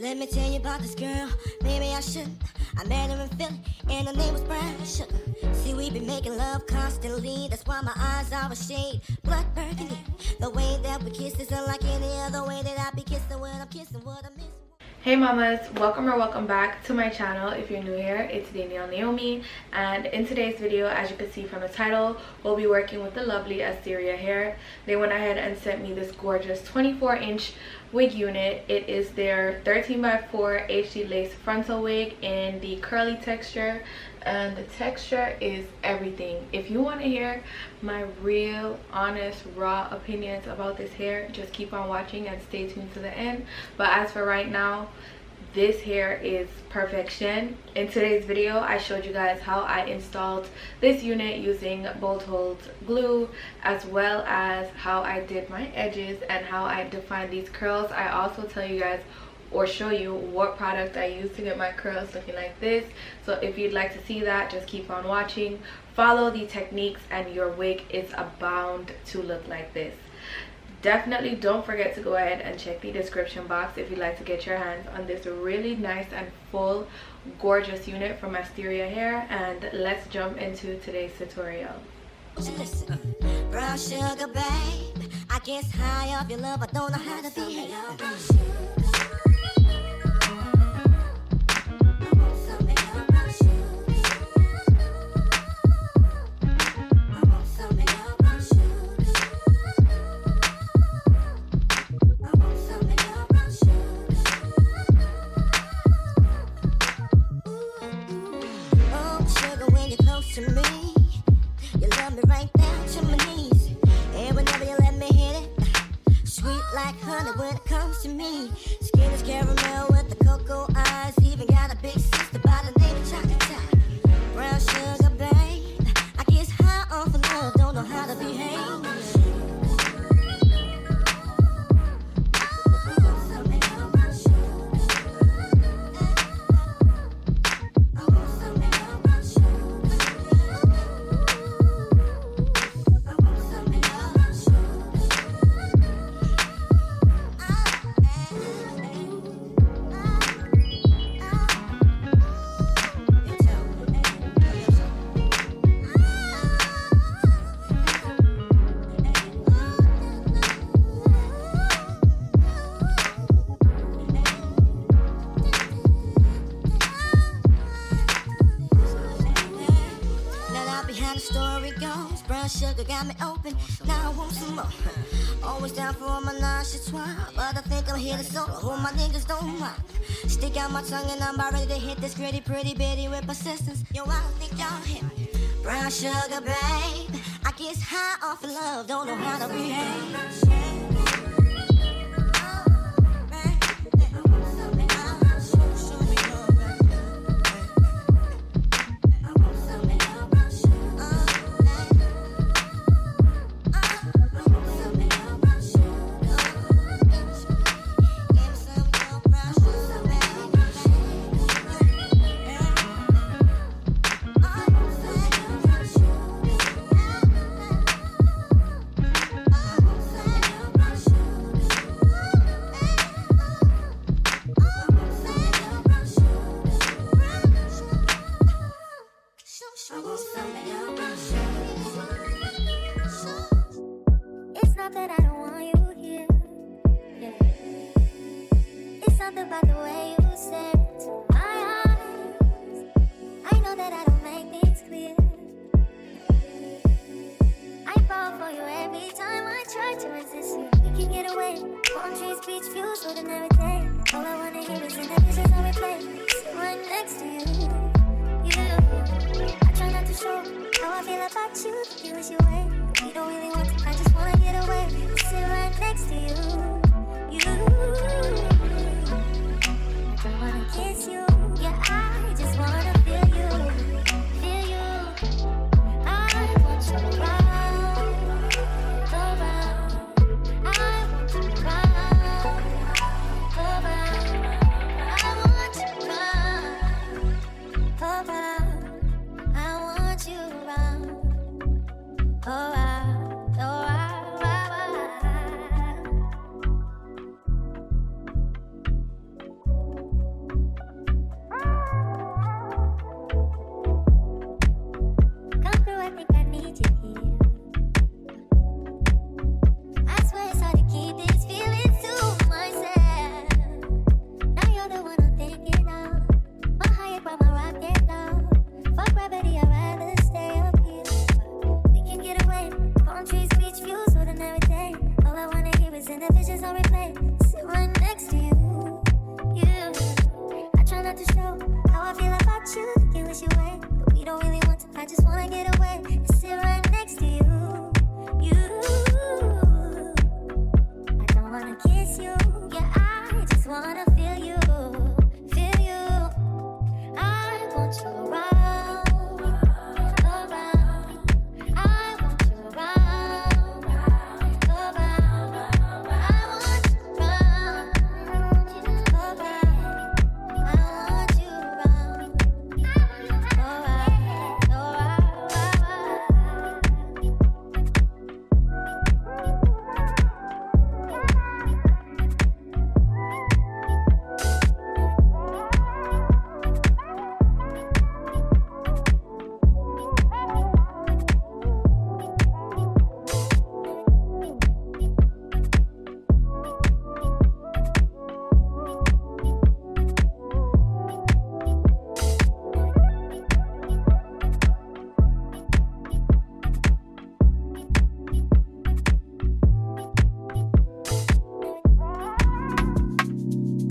Let me tell you about this girl, maybe I shouldn't. I met her in Philly, and her name was Brown Sugar. See, we been making love constantly, that's why my eyes are a shade blood burgundy. The way that we kiss is unlike any other way that I be kissing when I'm kissing what I miss. Hey mamas, welcome or welcome back to my channel. If you're new here, it's Danielle Naomi, and in today's video, as you can see from the title, we'll be working with the lovely Asteria hair. They went ahead and sent me this gorgeous 24-inch wig unit. It is their 13x4 HD lace frontal wig in the curly texture, and the texture is everything. If you want to hear my real, honest, raw opinions about this hair, just keep on watching and stay tuned to the end. But as for right now, this hair is perfection. In today's video, I showed you guys how I installed this unit using bolt hold glue, as well as how I did my edges and how I defined these curls. I also tell you guys or show you what product I use to get my curls looking like this. So if you'd like to see that, just keep on watching. Follow the techniques and your wig is bound to look like this. Definitely don't forget to go ahead and check the description box if you'd like to get your hands on this really nice and full gorgeous unit from Asteria Hair. And let's jump into today's tutorial. Listen, brown sugar, babe. I guess high off your love, I don't know how to behave. To me, you love me right down to my knees, and whenever you let me hit it, sweet like honey when it comes to me. Skin is caramel with the cocoa eyes, even got a big sister by the name of Chocolate. Brown sugar, babe. I guess high off of love, don't know how to behave. How the story goes, brown sugar got me open, now I want some more. Always down for all my nauseous swine, but I think I'm here to solo, hope my niggas don't mind. Stick out my tongue and I'm about ready to hit this gritty, pretty bitty with persistence. Yo, I don't think y'all hit me. Brown sugar, babe. I guess high off of love, don't know how to behave. It's not that I don't want you here, yeah. It's something about the way you stare into my eyes. I know that I don't make things clear. I fall for you every time I try to resist you. You can get away, palm trees, beach views, with an everything. All I wanna hear is in the visions I replay. Sit right next to you. I try not to show how I feel about you. You wish you away, but you don't really want to. I just wanna get away, sit right next to you. I wanna kiss you, yeah. I just wanna feel you, feel you. I want you around, around. I want you around, around. I want you around, around. I want you around, around, around, around.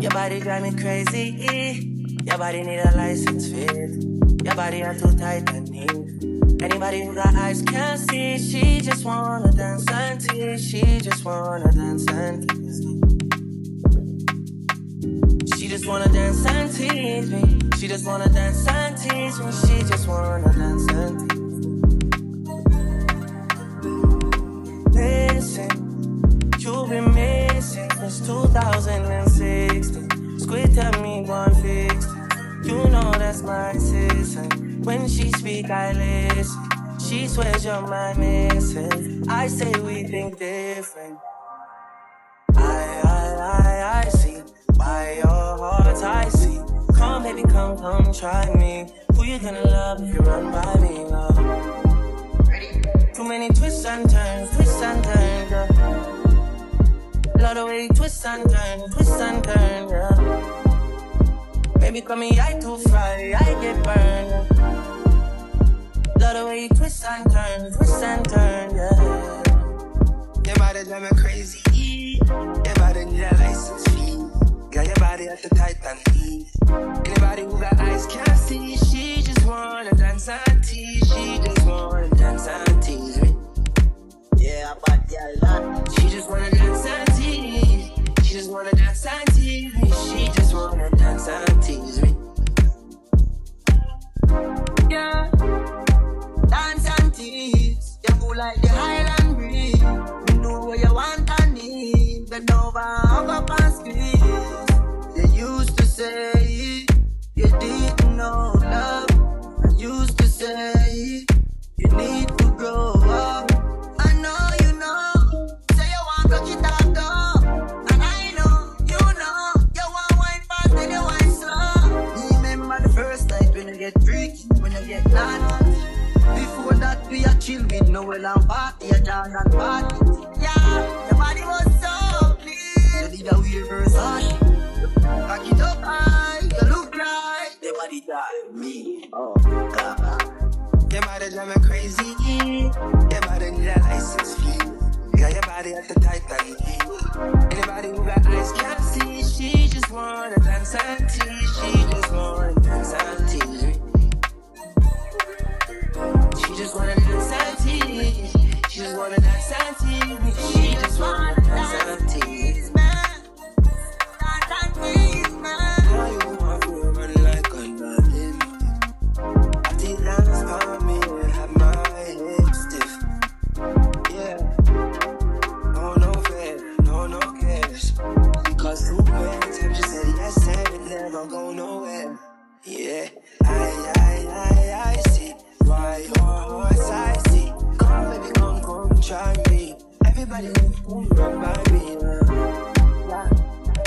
Your body drive me crazy. Your body need a license fit. Your body are too tight and neat. Anybody who got eyes can't see. She just wanna dance and tease. She just wanna dance and tease me. She just wanna dance and tease me. She just wanna dance and tease me. She just wanna dance and tease me. Listen, you've been missing since 2016. Squid tell me one fix. You know that's my sister. When she speak, I listen. She swears you're my missing. I say we think different. I see. By your heart, I see. Come, baby, come, try me. Who you gonna love if you run by me, love? Ready? Too many twists and turns, yeah. Love the way you twist and turn, yeah. Baby, call me, I too fry, I get burned, yeah. Love the way you twist and turn, yeah. Your body drive me crazy. Your body need a license fee. Got your body at the Titan E. Anybody who got eyes can't see. She just wanna dance and tease. She just wanna dance and tease me. Yeah, but yeah, she just wanna dance and tease. She just wanna dance and tease me. She just wanna dance and tease me. Yeah, dance and tease. You move like the Highland breeze. You know what you want and need. Bend over, hug up and squeeze. You used to say you didn't know love. I used to say you need to grow up. I know you know. Say you want to touch it up though. And I know, you know. You want wine fast and you wine slow. Remember the first night when you get freaky, when you get naughty. Before that we are chill with Noel and party, a John and party. Yeah, your body was so clean. You did a weird Versace. Back it up high, you look like your body drive me. Oh, God. Your body drive me crazy. Your body need a license fee. Got your body at the Titan E. Anybody who got eyes can't see. She just wanna dance and tease. She just wanna dance and tease me. She just wanna dance and tease. She just wanna dance and tease me. She just wanna dance and tease me. Now you want to run like a nothing. I think that's for me and have my head stiff. Yeah. No fair, no cares. Cause too many times you said yes and it never go nowhere. Yeah, I see why your heart's I see. Come baby, come try me. Everybody run by me. Yeah.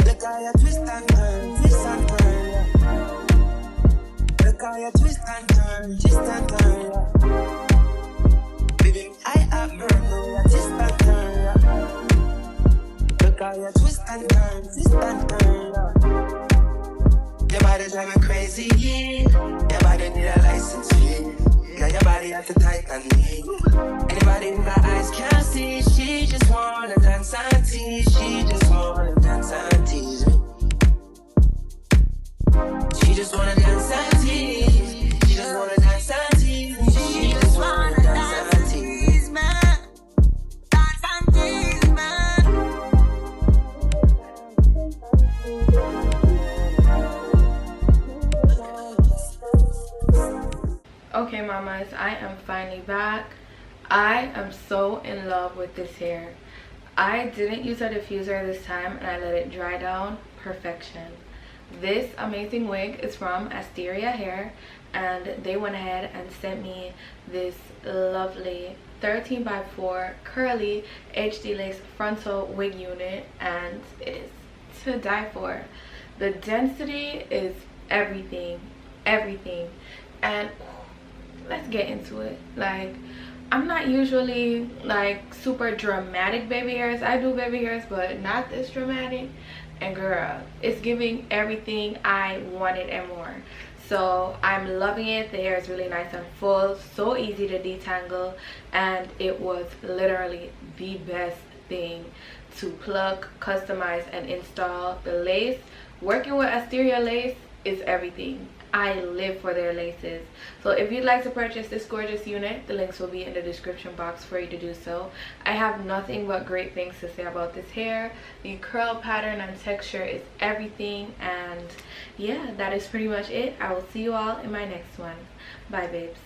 Look how you twist and turn, yeah. Look how you twist and turn, yeah. Baby, I have heard you twist and turn, yeah. Look how you twist and turn, yeah. Your body drive me crazy, yeah. Your body need a license fee. Got your body at the Titan E. Anybody who got eyes can't see. She just wanna dance and tease. She just wanna dance and tease me. She just wanna dance and tease. She just wanna dance and tease me. She just wanna dance and tease me. Dance and tease me. Okay mamas, I am finally back. I am so in love with this hair. I didn't use a diffuser this time and I let it dry down. Perfection. This amazing wig is from Asteria Hair and they went ahead and sent me this lovely 13x4 curly HD lace frontal wig unit and it is to die for. The density is everything, and let's get into it. Like, I'm not usually like super dramatic baby hairs. I do baby hairs, but not this dramatic. And girl, it's giving everything I wanted and more. So I'm loving it. The hair is really nice and full, so easy to detangle, and it was literally the best thing to pluck, customize, and install the lace. Working with Asteria lace is everything. I live for their laces. So if you'd like to purchase this gorgeous unit, the links will be in the description box for you to do so. I have nothing but great things to say about this hair. The curl pattern and texture is everything, and yeah, that is pretty much it. I will see you all in my next one. Bye babes.